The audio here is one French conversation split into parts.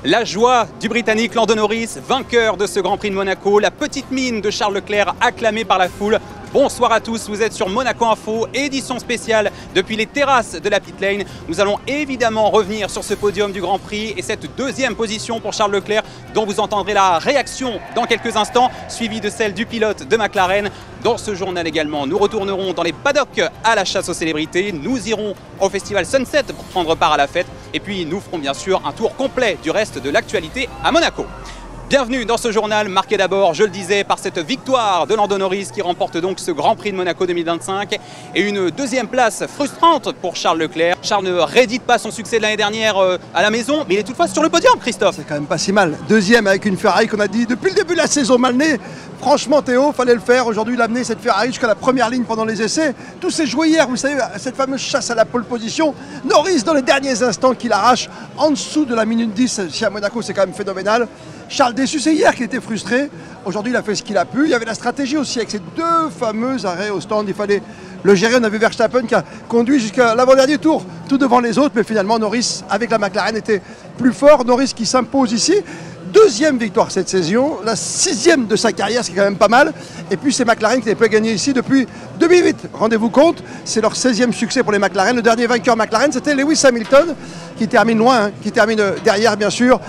La joie du Britannique Lando Norris, vainqueur de ce Grand Prix de Monaco, la petite mine de Charles Leclerc acclamée par la foule. Bonsoir à tous, vous êtes sur Monaco Info, édition spéciale depuis les terrasses de la pit lane. Nous allons évidemment revenir sur ce podium du Grand Prix et cette deuxième position pour Charles Leclerc dont vous entendrez la réaction dans quelques instants, suivie de celle du pilote de McLaren. Dans ce journal également, nous retournerons dans les paddocks à la chasse aux célébrités. Nous irons au festival Sunset pour prendre part à la fête. Et puis nous ferons bien sûr un tour complet du reste de l'actualité à Monaco. Bienvenue dans ce journal marqué d'abord, je le disais, par cette victoire de Lando Norris qui remporte donc ce Grand Prix de Monaco 2025 et une deuxième place frustrante pour Charles Leclerc. Charles ne réédite pas son succès de l'année dernière à la maison, mais il est toutefois sur le podium, Christophe. C'est quand même pas si mal. Deuxième avec une Ferrari qu'on a dit depuis le début de la saison mal née. Franchement Théo, fallait le faire. Aujourd'hui il a amené cette Ferrari jusqu'à la première ligne pendant les essais. Tout s'est joué hier, vous savez, cette fameuse chasse à la pole position. Norris dans les derniers instants qu'il arrache en dessous de la minute 10 ici à Monaco, c'est quand même phénoménal. Charles déçu, c'est hier qu'il était frustré. Aujourd'hui, il a fait ce qu'il a pu. Il y avait la stratégie aussi avec ces deux fameux arrêts au stand. Il fallait le gérer. On a vu Verstappen qui a conduit jusqu'à l'avant-dernier tour, tout devant les autres. Mais finalement, Norris, avec la McLaren, était plus fort. Norris qui s'impose ici. Deuxième victoire cette saison, la sixième de sa carrière, ce qui est quand même pas mal. Et puis c'est McLaren qui n'avait pas gagné ici depuis 2008. Rendez-vous compte, c'est leur 16e succès pour les McLaren. Le dernier vainqueur McLaren, c'était Lewis Hamilton, qui termine loin, qui termine derrière bien sûr.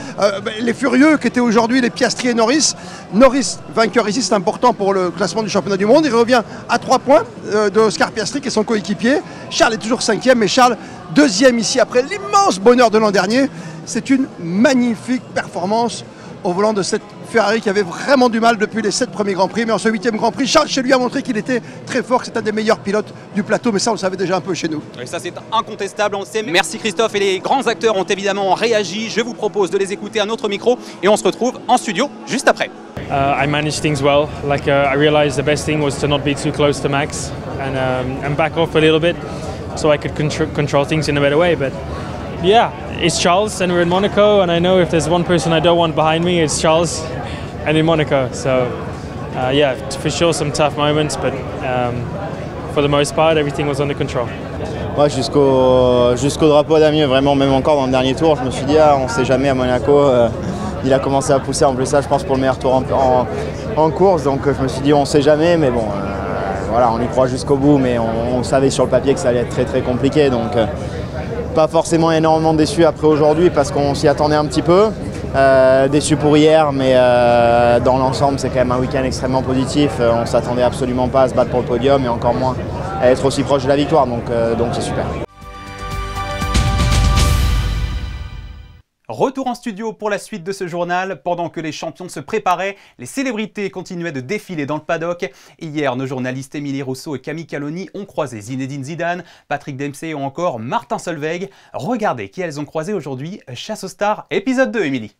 Les furieux qui étaient aujourd'hui les Piastri et Norris. Norris, vainqueur ici, c'est important pour le classement du championnat du monde. Il revient à 3 points de Oscar Piastri qui est son coéquipier. Charles est toujours 5e, mais Charles, deuxième ici après l'immense bonheur de l'an dernier. C'est une magnifique performance au volant de cette Ferrari qui avait vraiment du mal depuis les 7 premiers Grands Prix. Mais en ce 8e Grand Prix, Charles chez lui a montré qu'il était très fort, que c'est un des meilleurs pilotes du plateau. Mais ça, on le savait déjà un peu chez nous. Et ça, c'est incontestable, on le sait. Merci Christophe. Et les grands acteurs ont évidemment réagi. Je vous propose de les écouter à notre micro. Et on se retrouve en studio juste après. I managed things well. I realized the best thing was to not be too close to Max and back off a little bit so I could control things in a better way. But yeah, it's Charles and we're in Monaco, and I know if there's one person I don't want behind me, it's Charles and in Monaco. So yeah, for sure some tough moments, but for the most part everything was under control. Ouais, jusqu'au drapeau d'Amieux, vraiment, même encore dans le dernier tour, je me suis dit on ne sait jamais à Monaco. Il a commencé à pousser en plus ça, je pense, pour le meilleur tour en course, donc je me suis dit on ne sait jamais, mais bon, voilà, on y croit jusqu'au bout, mais on savait sur le papier que ça allait être très très compliqué, donc pas forcément énormément déçu après aujourd'hui parce qu'on s'y attendait un petit peu. Déçu pour hier, mais dans l'ensemble c'est quand même un week-end extrêmement positif. On ne s'attendait absolument pas à se battre pour le podium et encore moins à être aussi proche de la victoire, donc c'est super. Retour en studio pour la suite de ce journal. Pendant que les champions se préparaient, les célébrités continuaient de défiler dans le paddock. Hier, nos journalistes Émilie Rousseau et Camille Caloni ont croisé Zinedine Zidane, Patrick Dempsey ou encore Martin Solveig. Regardez qui elles ont croisé aujourd'hui. Chasse aux stars, épisode 2, Émilie.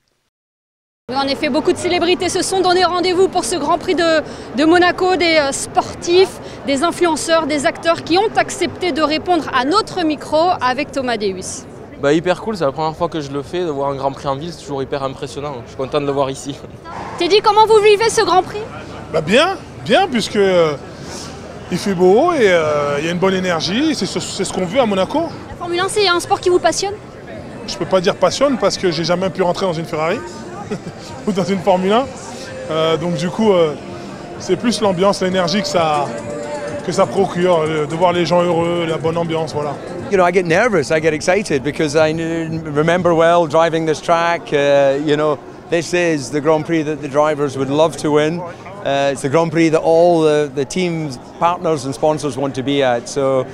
Oui, en effet, beaucoup de célébrités se sont donné rendez-vous pour ce Grand Prix de Monaco, des sportifs, des influenceurs, des acteurs qui ont accepté de répondre à notre micro avec Thomas Deus. Bah, hyper cool, c'est la première fois que je le fais, de voir un Grand Prix en ville, c'est toujours hyper impressionnant. Je suis content de le voir ici. Teddy, comment vous vivez ce Grand Prix? Bah bien, puisque il fait beau et il y a une bonne énergie, c'est ce qu'on veut à Monaco. La Formule 1, c'est un sport qui vous passionne? Je peux pas dire passionne parce que j'ai jamais pu rentrer dans une Ferrari ou dans une Formule 1. Donc du coup, c'est plus l'ambiance, l'énergie que ça procure, de voir les gens heureux, la bonne ambiance, voilà. You know, I get nervous, I get excited because I remember well driving this track. You know, this is the Grand Prix that the drivers would love to win. It's the Grand Prix that all the teams, partners and sponsors want to be at. So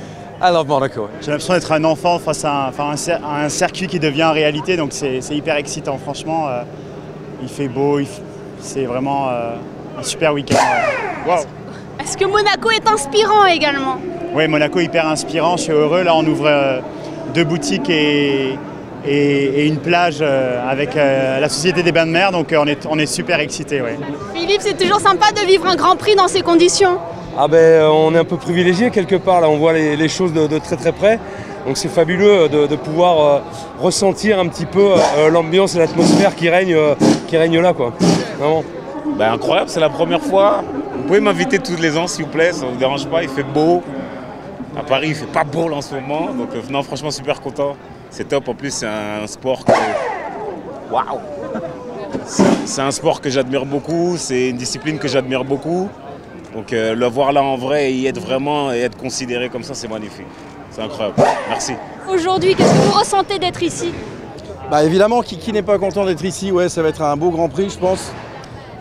I love Monaco. J'ai l'impression d'être un enfant face à un circuit qui devient réalité, donc c'est hyper excitant. Franchement, il fait beau, c'est vraiment un super week-end. Wow. Est-ce que Monaco est inspirant également? Oui, Monaco hyper inspirant, je suis heureux. Là, on ouvre 2 boutiques et une plage avec la Société des Bains de Mer, donc on est super excités. Ouais. Philippe, c'est toujours sympa de vivre un Grand Prix dans ces conditions. Ah ben, on est un peu privilégié quelque part, là, on voit les choses de très très près. Donc c'est fabuleux de pouvoir ressentir un petit peu l'ambiance et l'atmosphère qui règne là, quoi. Vraiment. Ben, incroyable, c'est la première fois. Vous pouvez m'inviter tous les ans s'il vous plaît, ça ne vous dérange pas, il fait beau. À Paris, il ne fait pas beau en ce moment, donc non, franchement super content. C'est top, en plus c'est un sport waouh! C'est un sport que j'admire beaucoup, c'est une discipline que j'admire beaucoup. Donc le voir là en vrai et y être vraiment et être considéré comme ça, c'est magnifique. C'est incroyable. Merci. Aujourd'hui, qu'est-ce que vous ressentez d'être ici? Bah évidemment, qui n'est pas content d'être ici? Ouais, ça va être un beau Grand Prix, je pense.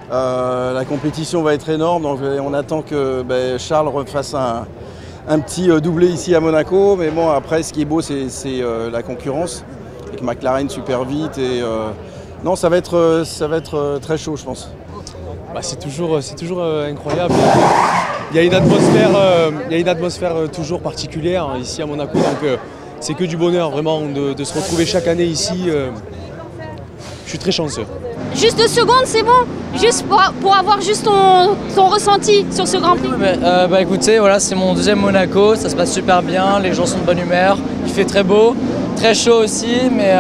La compétition va être énorme, donc on attend que Charles refasse un petit doublé ici à Monaco. Mais bon, après, ce qui est beau, c'est la concurrence. Avec McLaren super vite. Et, non, ça va être très chaud, je pense. Bah, c'est toujours incroyable. Il y a une atmosphère toujours particulière ici à Monaco. Donc c'est que du bonheur vraiment de se retrouver chaque année ici. Je suis très chanceux. Juste 2 secondes, c'est bon. Juste pour avoir juste ton ressenti sur ce Grand Prix. Écoutez, voilà, c'est mon 2e Monaco, ça se passe super bien, les gens sont de bonne humeur, il fait très beau, très chaud aussi, mais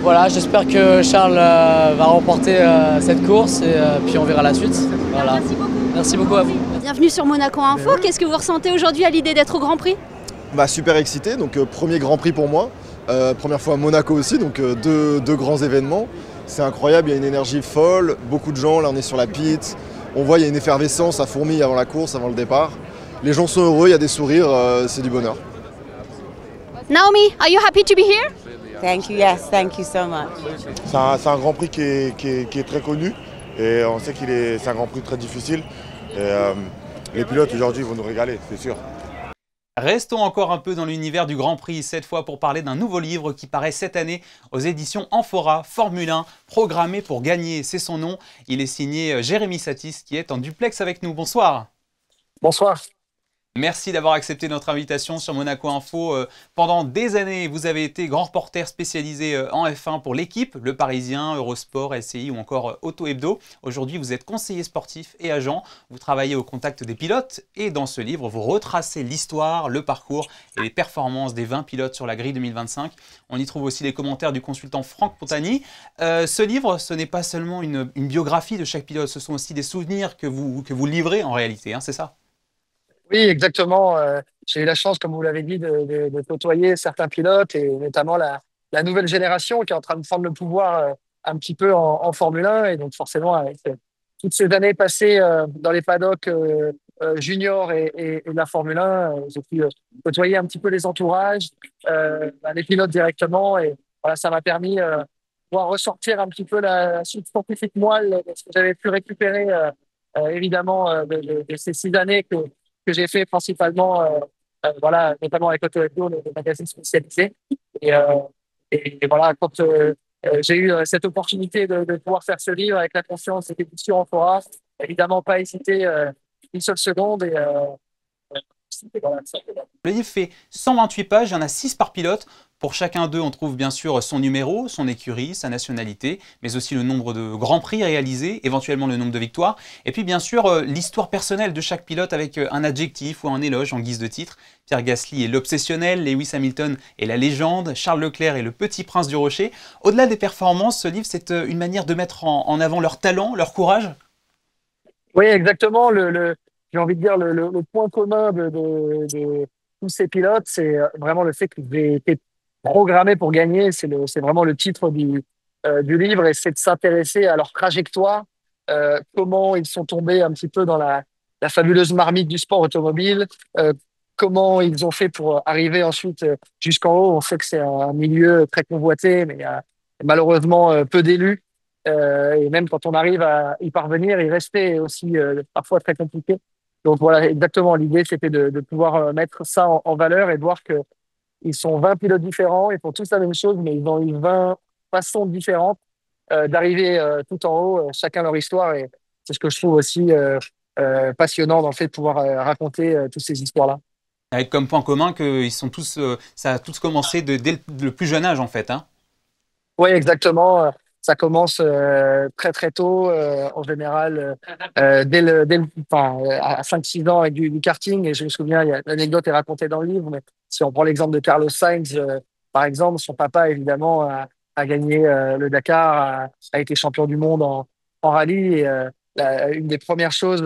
voilà, j'espère que Charles va remporter cette course et puis on verra la suite. Voilà. Merci beaucoup. Merci beaucoup à vous. Bienvenue sur Monaco Info. Qu'est-ce que vous ressentez aujourd'hui à l'idée d'être au Grand Prix? Super excité, donc premier Grand Prix pour moi, première fois à Monaco aussi, donc deux grands événements. C'est incroyable, il y a une énergie folle, beaucoup de gens, là on est sur la piste, on voit il y a une effervescence, ça fourmille avant la course, avant le départ. Les gens sont heureux, il y a des sourires, c'est du bonheur. Naomi, are you happy to be here? Thank you, yes, thank you so much. C'est un Grand Prix qui est très connu et on sait c'est un Grand Prix très difficile. Et, les pilotes aujourd'hui vont nous régaler, c'est sûr. Restons encore un peu dans l'univers du Grand Prix, cette fois pour parler d'un nouveau livre qui paraît cette année aux éditions Amphora, Formule 1, programmé pour gagner, c'est son nom. Il est signé Jérémy Satis qui est en duplex avec nous. Bonsoir. Bonsoir. Merci d'avoir accepté notre invitation sur Monaco Info. Pendant des années, vous avez été grand reporter spécialisé en F1 pour l'équipe, Le Parisien, Eurosport, LCI ou encore Auto Hebdo. Aujourd'hui, vous êtes conseiller sportif et agent. Vous travaillez au contact des pilotes et dans ce livre, vous retracez l'histoire, le parcours et les performances des 20 pilotes sur la grille 2025. On y trouve aussi les commentaires du consultant Franck Pontani. Ce livre, ce n'est pas seulement une biographie de chaque pilote, ce sont aussi des souvenirs que vous livrez en réalité, hein, c'est ça? Oui, exactement. J'ai eu la chance, comme vous l'avez dit, de côtoyer certains pilotes et notamment la nouvelle génération qui est en train de prendre le pouvoir un petit peu en Formule 1. Et donc forcément, avec toutes ces années passées dans les paddocks juniors et de la Formule 1, j'ai pu côtoyer un petit peu les entourages, les pilotes directement. Et voilà, ça m'a permis de pouvoir ressortir un petit peu la scientifique moelle de ce que j'avais pu récupérer évidemment de ces 6 années que j'ai fait principalement, voilà, notamment avec Auto Hebdo, le magazine spécialisé. Et voilà, quand j'ai eu cette opportunité de pouvoir faire ce livre avec la confiance des éditions Amphora, évidemment pas hésiter une seule seconde. Et voilà, le livre fait 128 pages, il y en a 6 par pilote. Pour chacun d'eux, on trouve bien sûr son numéro, son écurie, sa nationalité, mais aussi le nombre de grands prix réalisés, éventuellement le nombre de victoires. Et puis bien sûr, l'histoire personnelle de chaque pilote avec un adjectif ou un éloge en guise de titre. Pierre Gasly est l'obsessionnel, Lewis Hamilton est la légende, Charles Leclerc est le petit prince du rocher. Au-delà des performances, ce livre, c'est une manière de mettre en avant leur talent, leur courage. Oui, exactement. J'ai envie de dire le point commun de tous ces pilotes, c'est vraiment le fait qu'ils aient été programmés pour gagner. C'est vraiment le titre du livre, et c'est de s'intéresser à leur trajectoire, comment ils sont tombés un petit peu dans la fabuleuse marmite du sport automobile, comment ils ont fait pour arriver ensuite jusqu'en haut. On sait que c'est un milieu très convoité, mais il y a malheureusement peu d'élus. Et même quand on arrive à y parvenir, y rester est aussi parfois très compliqué. Donc voilà, exactement, l'idée c'était de pouvoir mettre ça en valeur et de voir qu'ils sont 20 pilotes différents, ils font tous la même chose, mais ils ont eu 20 façons différentes d'arriver tout en haut, chacun leur histoire. Et c'est ce que je trouve aussi passionnant dans le fait de pouvoir raconter toutes ces histoires-là. Avec comme point commun qu'ils sont tous, ça a tous commencé dès le plus jeune âge en fait, hein. Oui, exactement. Ça commence très très tôt, en général, à 5-6 ans avec du karting. Et je me souviens, l'anecdote est racontée dans le livre, mais si on prend l'exemple de Carlos Sainz, par exemple, son papa, évidemment, a gagné le Dakar, a été champion du monde en rallye. Et une des premières choses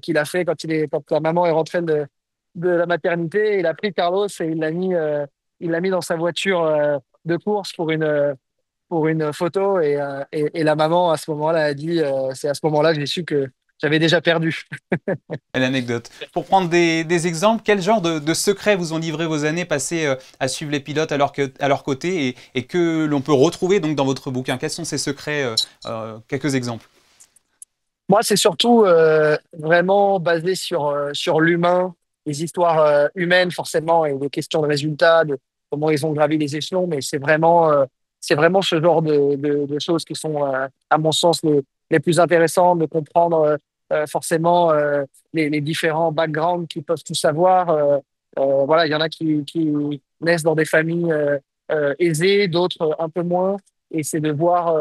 qu'il a fait quand la maman est rentrée de la maternité, il a pris Carlos et il l'a mis dans sa voiture de course pour une pour une photo et la maman à ce moment-là a dit c'est à ce moment-là que j'ai su que j'avais déjà perdu. L'anecdote. Pour prendre des exemples, quel genre de secrets vous ont livré vos années passées à suivre les pilotes à leur côté et que l'on peut retrouver donc dans votre bouquin? Quels sont ces secrets? Quelques exemples. Moi, c'est surtout vraiment basé sur l'humain, les histoires humaines forcément et des questions de résultats, de comment ils ont gravi les échelons, mais c'est vraiment ce genre de choses qui sont, à mon sens, les plus intéressantes, de comprendre forcément les différents backgrounds qu'ils peuvent tous avoir. Voilà, il y en a qui naissent dans des familles aisées, d'autres un peu moins, et c'est de voir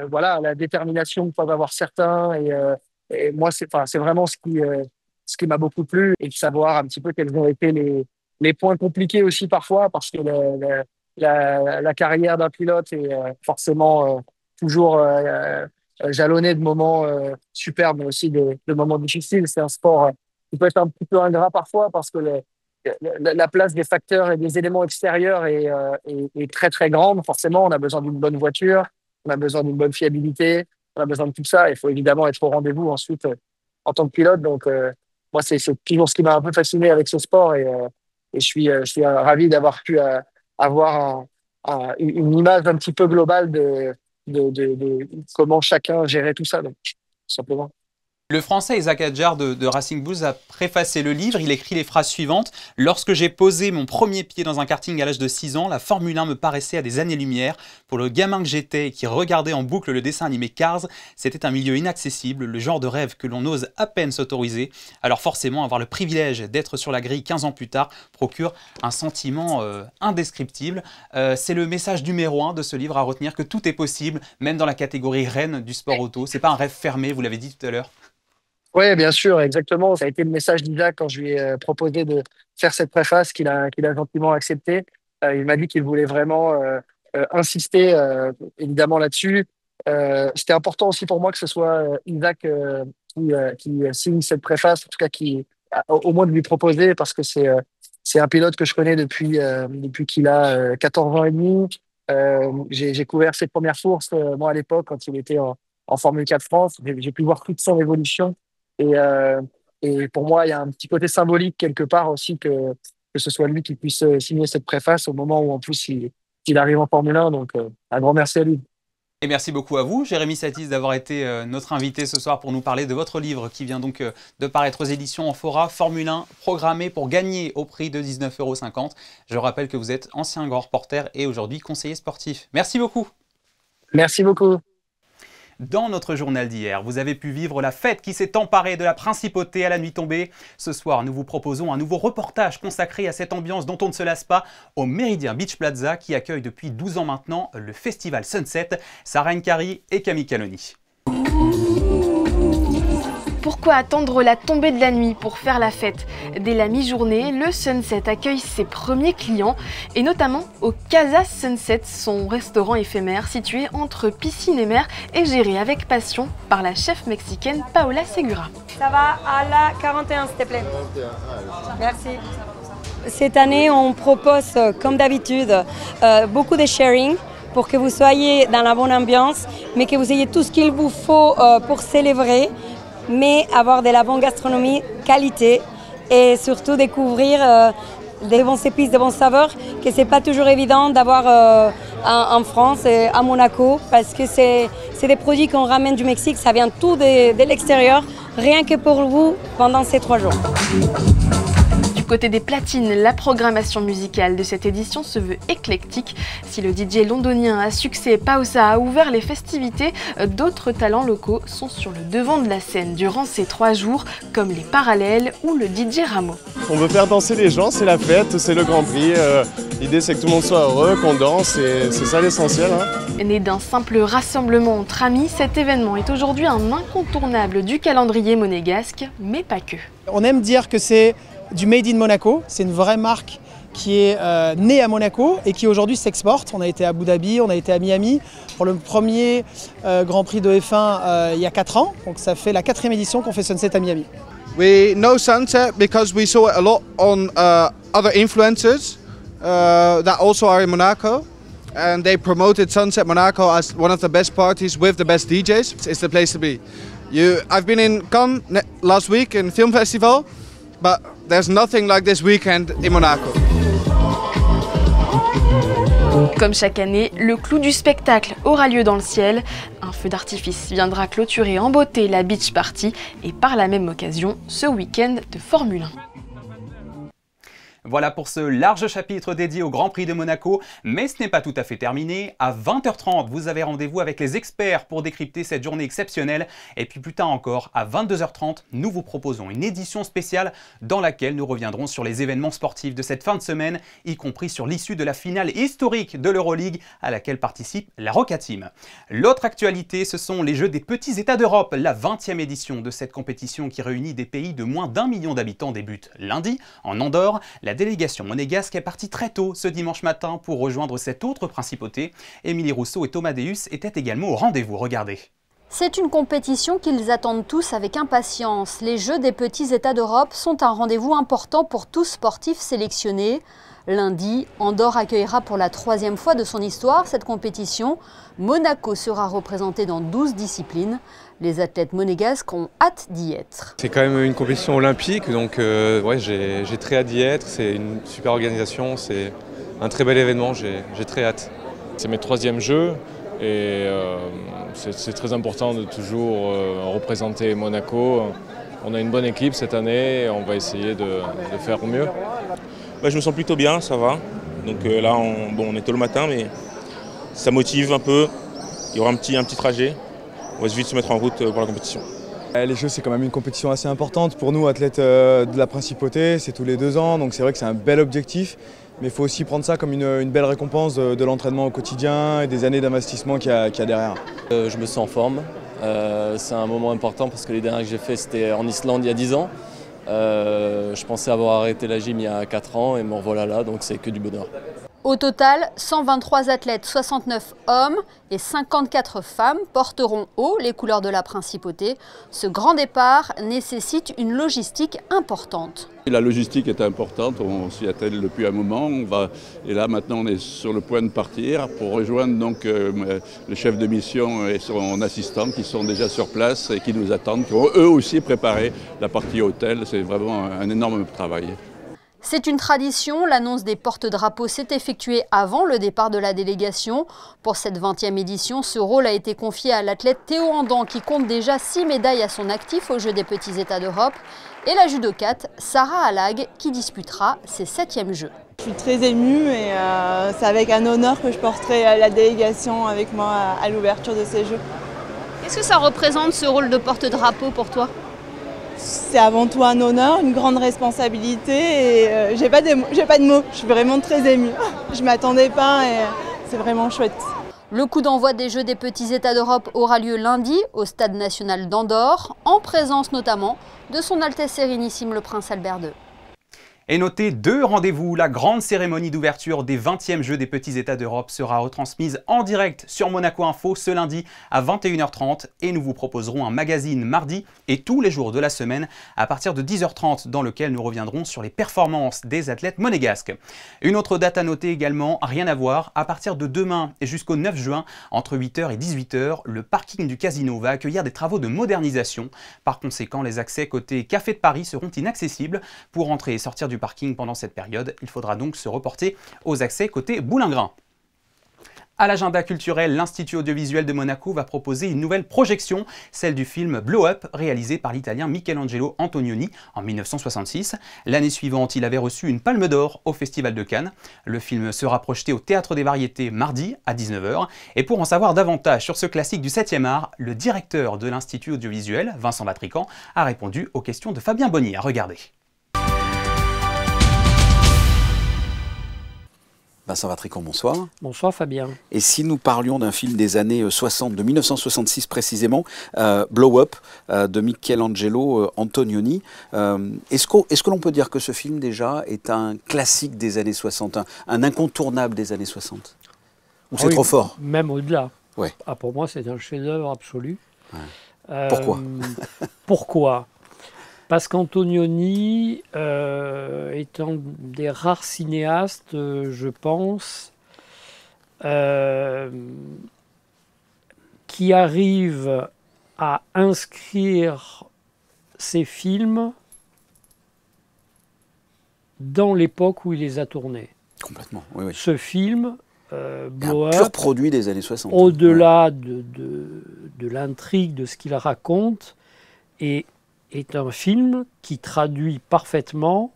voilà, la détermination que peuvent avoir certains. Et moi, c'est vraiment ce qui m'a beaucoup plu, et de savoir un petit peu quels ont été les points compliqués aussi parfois, parce que la carrière d'un pilote est forcément toujours jalonnée de moments superbes, mais aussi de moments difficiles. C'est un sport qui peut être un petit peu ingrat parfois, parce que la place des facteurs et des éléments extérieurs est très très grande. Forcément, on a besoin d'une bonne voiture, on a besoin d'une bonne fiabilité, on a besoin de tout ça. Il faut évidemment être au rendez-vous ensuite en tant que pilote. Donc, moi, c'est toujours ce qui m'a un peu fasciné avec ce sport, et je suis ravi d'avoir pu avoir une image un petit peu globale de comment chacun gérait tout ça, donc, tout simplement. Le Français Isaac Adjar de Racing Bulls a préfacé le livre. Il écrit les phrases suivantes. « Lorsque j'ai posé mon premier pied dans un karting à l'âge de 6 ans, la Formule 1 me paraissait à des années-lumière. Pour le gamin que j'étais et qui regardait en boucle le dessin animé Cars, c'était un milieu inaccessible, le genre de rêve que l'on ose à peine s'autoriser. Alors forcément, avoir le privilège d'être sur la grille 15 ans plus tard procure un sentiment indescriptible. » C'est le message numéro 1 de ce livre à retenir, que tout est possible, même dans la catégorie reine du sport auto. C'est pas un rêve fermé, vous l'avez dit tout à l'heure. Oui, bien sûr, exactement. Ça a été le message d'Isaac quand je lui ai proposé de faire cette préface qu'il a gentiment accepté. Il m'a dit qu'il voulait vraiment insister évidemment là-dessus. C'était important aussi pour moi que ce soit Isaac qui signe cette préface, en tout cas qui au moins de lui proposer, parce que c'est un pilote que je connais depuis qu'il a 14 ans et demi. J'ai couvert ses premières courses, moi à l'époque, quand il était en Formule 4 France. J'ai pu voir toute son évolution. Et pour moi, il y a un petit côté symbolique quelque part aussi que ce soit lui qui puisse signer cette préface au moment où en plus il arrive en Formule 1. Donc un grand merci à lui. Et merci beaucoup à vous, Jérémy Satis, d'avoir été notre invité ce soir pour nous parler de votre livre qui vient donc de paraître aux éditions Amphora, Formule 1, programmé pour gagner au prix de 19,50 €. Je rappelle que vous êtes ancien grand reporter et aujourd'hui conseiller sportif. Merci beaucoup. Merci beaucoup. Dans notre journal d'hier, vous avez pu vivre la fête qui s'est emparée de la principauté à la nuit tombée. Ce soir, nous vous proposons un nouveau reportage consacré à cette ambiance dont on ne se lasse pas au Méridien Beach Plaza qui accueille depuis 12 ans maintenant le festival Sunset. Sarah Nkari et Camille Caloni. Pourquoi attendre la tombée de la nuit pour faire la fête? Dès la mi-journée, le Sunset accueille ses premiers clients et notamment au Casa Sunset, son restaurant éphémère situé entre piscine et mer et géré avec passion par la chef mexicaine Paola Segura. Ça va à la 41 s'il te plaît. Merci. Cette année, on propose comme d'habitude beaucoup de sharing pour que vous soyez dans la bonne ambiance, mais que vous ayez tout ce qu'il vous faut pour célébrer, mais avoir de la bonne gastronomie, qualité, et surtout découvrir des bons épices, de bons saveurs, que c'est pas toujours évident d'avoir en France et à Monaco, parce que c'est des produits qu'on ramène du Mexique, ça vient tout de l'extérieur, rien que pour vous pendant ces 3 jours. Côté des platines, la programmation musicale de cette édition se veut éclectique. Si le DJ londonien à succès Pausa a ouvert les festivités, d'autres talents locaux sont sur le devant de la scène durant ces 3 jours, comme les Parallèles ou le DJ Ramo. On veut faire danser les gens, c'est la fête, c'est le Grand Prix. L'idée c'est que tout le monde soit heureux, qu'on danse, et c'est ça l'essentiel. Né d'un simple rassemblement entre amis, cet événement est aujourd'hui un incontournable du calendrier monégasque, mais pas que. On aime dire que c'est du Made in Monaco, c'est une vraie marque qui est née à Monaco et qui aujourd'hui s'exporte. On a été à Abu Dhabi, on a été à Miami pour le premier Grand Prix de F1 il y a 4 ans, donc ça fait la 4e édition qu'on fait Sunset à Miami. We know Sunset because we saw it a lot on other influencers that also are in Monaco. and they promoted Sunset Monaco as one of the best parties with the best DJs. It's the place to be. I've been in Cannes last week in film festival, but there's nothing like this weekend in Monaco. Comme chaque année, le clou du spectacle aura lieu dans le ciel. Un feu d'artifice viendra clôturer en beauté la beach party et par la même occasion ce week-end de Formule 1. Voilà pour ce large chapitre dédié au Grand Prix de Monaco, mais ce n'est pas tout à fait terminé. À 20h30, vous avez rendez-vous avec les experts pour décrypter cette journée exceptionnelle. Et puis plus tard encore, à 22h30, nous vous proposons une édition spéciale dans laquelle nous reviendrons sur les événements sportifs de cette fin de semaine, y compris sur l'issue de la finale historique de l'Euroleague à laquelle participe la Roca Team. L'autre actualité, ce sont les Jeux des petits États d'Europe. La 20e édition de cette compétition qui réunit des pays de moins d'1 million d'habitants débute lundi en Andorre. La délégation monégasque est partie très tôt ce dimanche matin pour rejoindre cette autre principauté. Émilie Rousseau et Thomas Deus étaient également au rendez-vous. Regardez. C'est une compétition qu'ils attendent tous avec impatience. Les Jeux des petits États d'Europe sont un rendez-vous important pour tous sportifs sélectionnés. Lundi, Andorre accueillera pour la 3e fois de son histoire cette compétition. Monaco sera représenté dans 12 disciplines. Les athlètes monégasques ont hâte d'y être. C'est quand même une compétition olympique, donc ouais, j'ai très hâte d'y être. C'est une super organisation, c'est un très bel événement, j'ai très hâte. C'est mes 3e jeux et c'est très important de toujours représenter Monaco. On a une bonne équipe cette année et on va essayer de faire au mieux. Je me sens plutôt bien, ça va. Donc là, on est tôt le matin, mais ça motive un peu. Il y aura un petit trajet. On va vite se mettre en route pour la compétition. Les Jeux, c'est quand même une compétition assez importante pour nous, athlètes de la Principauté. C'est tous les 2 ans, donc c'est vrai que c'est un bel objectif. Mais il faut aussi prendre ça comme une belle récompense de l'entraînement au quotidien et des années d'investissement qu'il y a derrière. Je me sens en forme. C'est un moment important parce que les derniers que j'ai fait, c'était en Islande il y a 10 ans. Je pensais avoir arrêté la gym il y a 4 ans et me revoilà là, donc c'est que du bonheur. Au total, 123 athlètes, 69 hommes et 54 femmes porteront haut les couleurs de la Principauté. Ce grand départ nécessite une logistique importante. La logistique est importante, on s'y attelle depuis un moment. Et là maintenant on est sur le point de partir pour rejoindre donc, le chef de mission et son assistant qui sont déjà sur place et qui nous attendent, qui ont eux aussi préparé la partie hôtel. C'est vraiment un énorme travail. C'est une tradition, l'annonce des porte-drapeaux s'est effectuée avant le départ de la délégation. Pour cette 20e édition, ce rôle a été confié à l'athlète Théo Andan qui compte déjà 6 médailles à son actif aux Jeux des petits États d'Europe et la judokate Sarah Alag qui disputera ses 7e Jeux. Je suis très émue et c'est avec un honneur que je porterai la délégation avec moi à l'ouverture de ces Jeux. Qu'est-ce que ça représente ce rôle de porte-drapeau pour toi ? C'est avant tout un honneur, une grande responsabilité et j'ai pas de mots, je suis vraiment très émue. Je m'attendais pas et c'est vraiment chouette. Le coup d'envoi des Jeux des petits États d'Europe aura lieu lundi au Stade national d'Andorre, en présence notamment de son Altesse Sérénissime le Prince Albert II. Et notez 2 rendez-vous. La grande cérémonie d'ouverture des 20e Jeux des petits États d'Europe sera retransmise en direct sur Monaco Info ce lundi à 21h30 et nous vous proposerons un magazine mardi et tous les jours de la semaine à partir de 10h30 dans lequel nous reviendrons sur les performances des athlètes monégasques. Une autre date à noter également, rien à voir, à partir de demain et jusqu'au 9 juin, entre 8h et 18h, le parking du casino va accueillir des travaux de modernisation. Par conséquent, les accès côté Café de Paris seront inaccessibles. Pour entrer et sortir du parking pendant cette période, il faudra donc se reporter aux accès côté Boulingrin. À l'agenda culturel, l'Institut audiovisuel de Monaco va proposer une nouvelle projection, celle du film Blow Up, réalisé par l'Italien Michelangelo Antonioni en 1966. L'année suivante, il avait reçu une Palme d'Or au Festival de Cannes. Le film sera projeté au Théâtre des Variétés mardi à 19h. Et pour en savoir davantage sur ce classique du 7e art, le directeur de l'Institut audiovisuel, Vincent Vatrican, a répondu aux questions de Fabien Bonny. Regardez. Vincent Vatrican, bonsoir. Bonsoir Fabien. Et si nous parlions d'un film des années 60, de 1966 précisément, Blow Up, de Michelangelo Antonioni, est-ce que l'on peut dire que ce film déjà est un classique des années 60, un incontournable des années 60 ? Ou c'est trop fort ? Même au-delà. Ouais. Ah, pour moi, c'est un chef-d'œuvre absolu. Ouais. Pourquoi ? Pourquoi ? Parce qu'Antonioni est un des rares cinéastes, je pense, qui arrive à inscrire ces films dans l'époque où il les a tournés. Complètement, oui, oui. Ce film, Blow un Up, pur produit des années 60. au-delà de l'intrigue, de ce qu'il raconte, est un film qui traduit parfaitement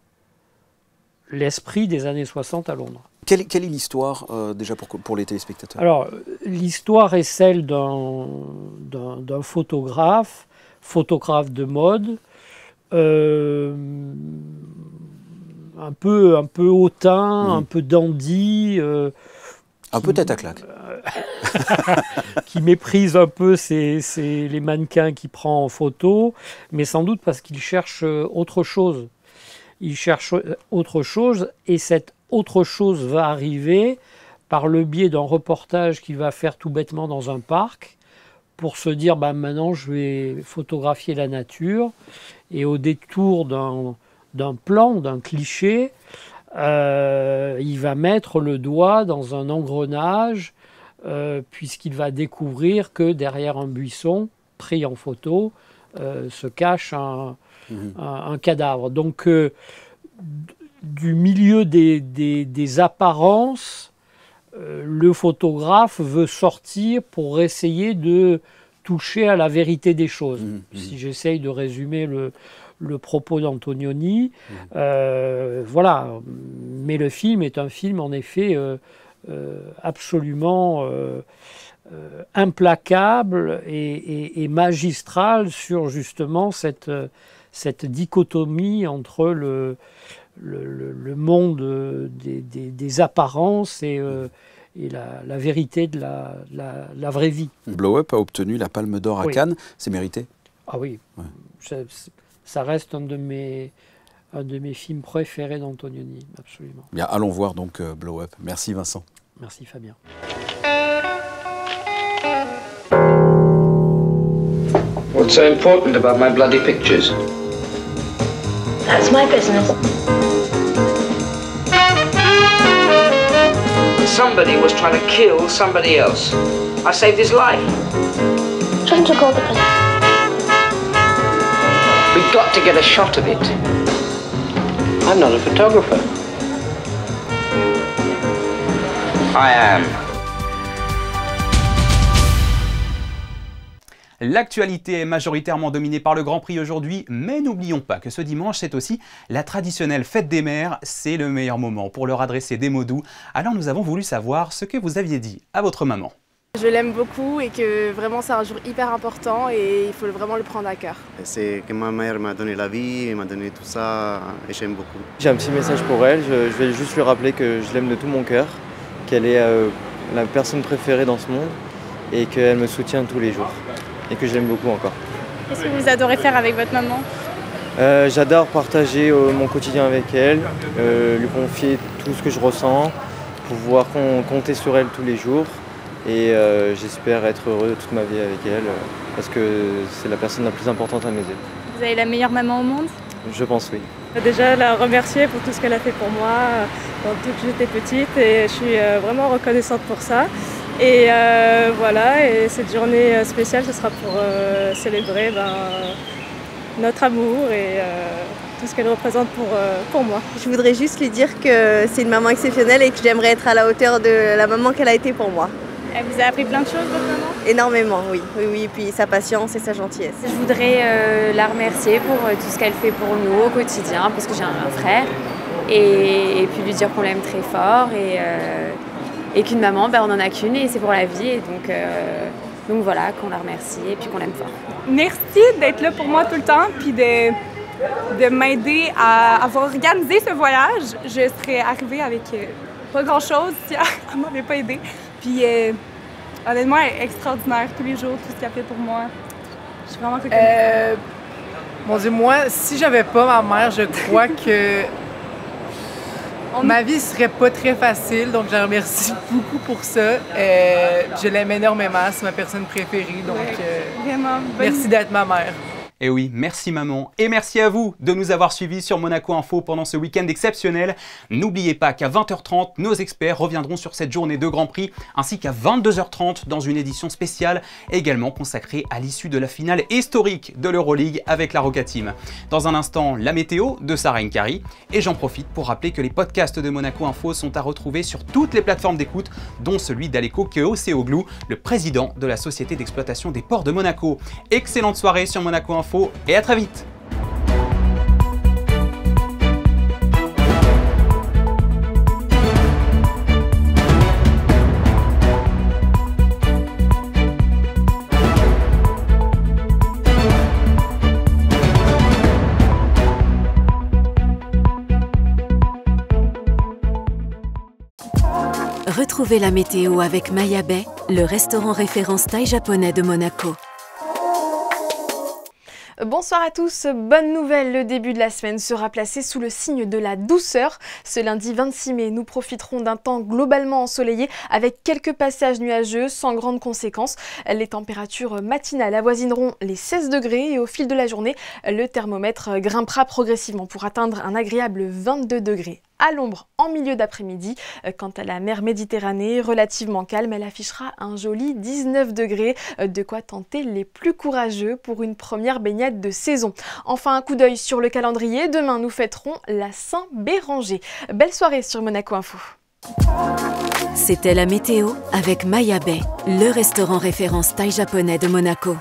l'esprit des années 60 à Londres. Quelle est l'histoire, déjà, pour les téléspectateurs? Alors, l'histoire est celle d'un photographe de mode, un peu hautain, un peu dandy. Un peu tête à claque. Qui méprise un peu les mannequins qu'il prend en photo, mais sans doute parce qu'il cherche autre chose. Il cherche autre chose, et cette autre chose va arriver par le biais d'un reportage qu'il va faire tout bêtement dans un parc, pour se dire bah, maintenant je vais photographier la nature, et au détour d'un plan, d'un cliché, il va mettre le doigt dans un engrenage, puisqu'il va découvrir que derrière un buisson pris en photo se cache un cadavre. Donc du milieu des apparences, le photographe veut sortir pour essayer de toucher à la vérité des choses. Si j'essaye de résumer le propos d'Antonioni, voilà. Mais le film est un film, en effet, absolument implacable et magistral sur justement cette dichotomie entre le monde des apparences et la vérité de la vraie vie. Blow Up a obtenu la Palme d'Or à Cannes, c'est mérité? Ah oui, ouais. Ça reste un de mes films préférés d'Antonioni, absolument. Bien, allons voir donc Blow Up. Merci Vincent. Merci Fabien. What's so important about my bloody pictures? That's my business. Somebody was trying to kill somebody else. I saved his life. Trying to call the police. We've got to get a shot of it. I'm not a photographer. I am. L'actualité est majoritairement dominée par le Grand Prix aujourd'hui, mais n'oublions pas que ce dimanche, c'est aussi la traditionnelle fête des mères. C'est le meilleur moment pour leur adresser des mots doux. Alors nous avons voulu savoir ce que vous aviez dit à votre maman. Je l'aime beaucoup et que vraiment c'est un jour hyper important et il faut vraiment le prendre à cœur. C'est que ma mère m'a donné la vie, elle m'a donné tout ça et j'aime beaucoup. J'ai un petit message pour elle, je vais juste lui rappeler que je l'aime de tout mon cœur, qu'elle est la personne préférée dans ce monde et qu'elle me soutient tous les jours et que je l'aime beaucoup encore. Qu'est-ce que vous adorez faire avec votre maman? J'adore partager mon quotidien avec elle, lui confier tout ce que je ressens, pouvoir compter sur elle tous les jours. Et j'espère être heureux toute ma vie avec elle, parce que c'est la personne la plus importante à mes yeux. Vous avez la meilleure maman au monde? Je pense oui. Déjà la remercier pour tout ce qu'elle a fait pour moi depuis que j'étais petite et je suis vraiment reconnaissante pour ça. Et voilà, et cette journée spéciale, ce sera pour célébrer notre amour et tout ce qu'elle représente pour moi. Je voudrais juste lui dire que c'est une maman exceptionnelle et que j'aimerais être à la hauteur de la maman qu'elle a été pour moi. Elle vous a appris plein de choses, votre maman? Énormément, oui. Oui, et puis sa patience et sa gentillesse. Je voudrais la remercier pour tout ce qu'elle fait pour nous au quotidien, parce que j'ai un frère, et puis lui dire qu'on l'aime très fort, et qu'une maman, on n'en a qu'une, et c'est pour la vie, et donc voilà, qu'on la remercie, et puis qu'on l'aime fort. Merci d'être là pour moi tout le temps, puis de m'aider à avoir organisé ce voyage. Je serais arrivée avec pas grand-chose si elle ne m'avait pas aidée. Puis honnêtement, elle est extraordinaire tous les jours, tout ce qu'elle fait pour moi. Je suis vraiment contente. Mon Dieu, moi, si j'avais pas ma mère, je crois que ma vie serait pas très facile. Donc, je la remercie beaucoup pour ça. Je l'aime énormément, c'est ma personne préférée. Donc, vraiment, merci d'être ma mère. Et oui, merci maman et merci à vous de nous avoir suivis sur Monaco Info pendant ce week-end exceptionnel. N'oubliez pas qu'à 20h30, nos experts reviendront sur cette journée de Grand Prix ainsi qu'à 22h30 dans une édition spéciale également consacrée à l'issue de la finale historique de l'Euroleague avec la Roca Team. Dans un instant, la météo de Sarah Nkari et j'en profite pour rappeler que les podcasts de Monaco Info sont à retrouver sur toutes les plateformes d'écoute dont celui d'Aleko Keoseoglu, le président de la Société d'exploitation des ports de Monaco. Excellente soirée sur Monaco Info et à très vite. Retrouvez la météo avec Maya Bay, le restaurant référence thaï japonais de Monaco. Bonsoir à tous, bonne nouvelle, le début de la semaine sera placé sous le signe de la douceur. Ce lundi 26 mai, nous profiterons d'un temps globalement ensoleillé avec quelques passages nuageux sans grandes conséquences. Les températures matinales avoisineront les 16 degrés et au fil de la journée, le thermomètre grimpera progressivement pour atteindre un agréable 22 degrés. À l'ombre en milieu d'après-midi. Quant à la mer Méditerranée, relativement calme, elle affichera un joli 19 degrés, de quoi tenter les plus courageux pour une première baignade de saison. Enfin, un coup d'œil sur le calendrier, demain nous fêterons la Saint-Béranger. Belle soirée sur Monaco Info. C'était la météo avec Maya Bay, le restaurant référence thaï japonais de Monaco.